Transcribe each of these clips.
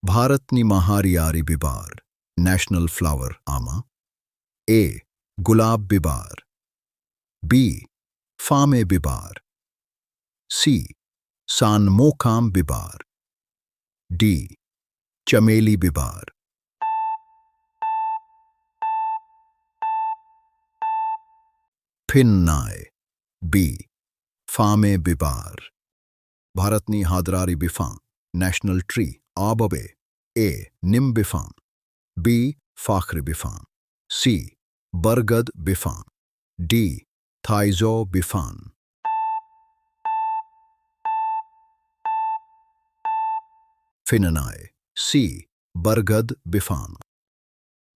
ભારતની મહારિયારી બિબાર, national flower આમાં. એ. ગુલાબ બિબાર. બી. ફામે બિબાર. C. સાનમોકામ બિબાર. D. ચમેલી બિબાર. ફિન્નાય. બી. ફામે બિબાર. ભારતની હાદરારી બિફામ, નેશનલ ટ્રી આબબે. એ. નિમ બિફામ. બી. ફાખરી બિફામ. સી. બરગદ બિફામ. ડી. થાઇઝો બિફામ. ફિનનાય. સી. બરગદ બિફામ.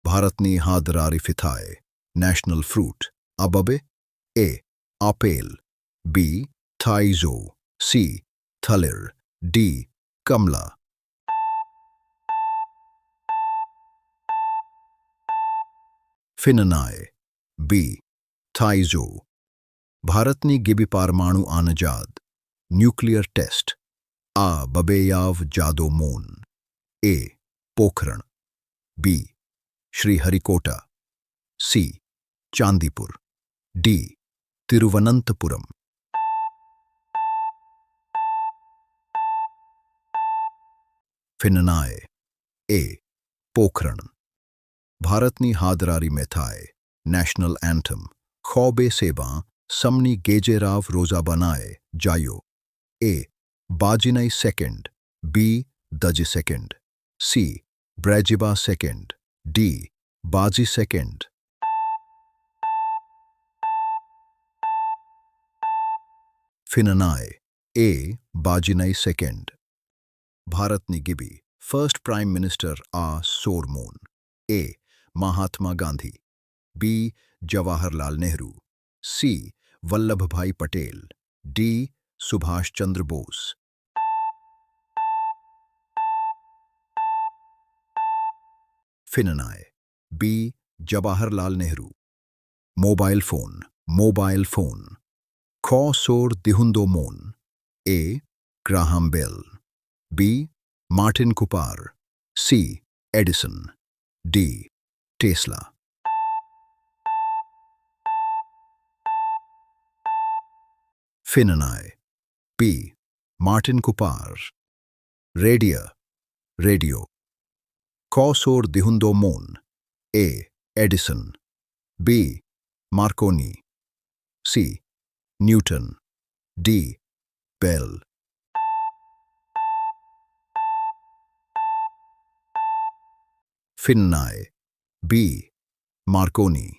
ભારતની હાદરારી ફિથાય, નેશનલ ફ્રૂટ આબબે. એ. આપેલ. બી. થાઇઝો. સી. થલિર. ડી. કમલા. ફિનનાય. બી. થાઇઝો. ભારતની ગિબી પારમાણુ આનજાદ, ન્યુક્લિયર ટેસ્ટ આ બબેયાવ જાદો મોન. A. Pokhran. B. Sriharikota. C. Chandipur. D. Thiruvananthapuram. ફિનનાય. એ. પોખરણ. ભારતની હાદરારી મેથાય, નેશનલ એન્થમ ખૌબે સેબાં સમની ગેજેરાવ રોઝા બનાએ જાયો. એ. બાજીનાઈ સેકન્ડ. બી. દજી સેકન્ડ. સી. બ્રેજિબા સેકન્ડ. ડી. બાજી સેકન્ડ. ફિનનાય. એ. બાજીનાઈ સેકન્ડ. ભારતની ગિબી ફર્સ્ટ પ્રાઇમ મિનિસ્ટર આ સોરમોન. A. Mahatma Gandhi. B. Jawaharlal Nehru. C. Vallabhbhai Patel. D. Subhashchandra Bose. ફિનનાય. B. Jawaharlal Nehru. Mobile phone. Mobile phone. ખો સોર દિહુંદો મોન. A. Graham Bell. B. Martin Cooper. C. Edison. D. Tesla. ફિનનાય. B. Martin Cooper. Radio. Radio. ખો સોર દિહુંદો મોન. A. Edison. B. Marconi. C. Newton. D. Bell. ફિન્નાય. બી. માર્કોની.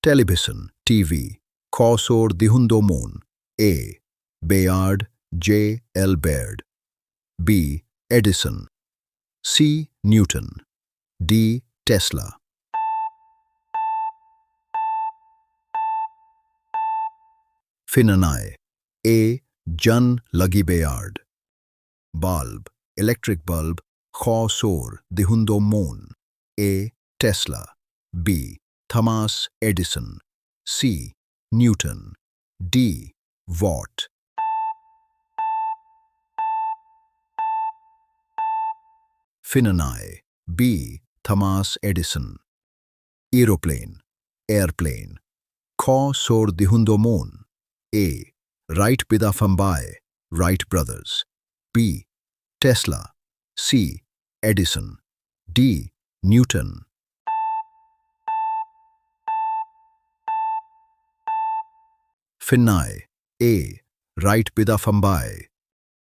ટેલિવિઝન ટીવી ખો સોર દિહુંદો મોન. A. Baird. J. L Baird. B. Edison. C. Newton. D. Tesla. ફિનનાય. A. John Logie Baird. Bulb. Electric bulb ખો સોર દિહુંદો મોન. A. Tesla. B. Thomas Edison. C. Newton. D. Watt. ફિનનાય. B. Thomas Edison. Aeroplane. Airplane ખો સોર દિહુંદો મોન. એ. રાઇટ પિદાફંબાય. Wright brothers. B. Tesla. C. Edison. D. Newton. ફિન્નાય. એ. રાઇટ પિદાફંબાય.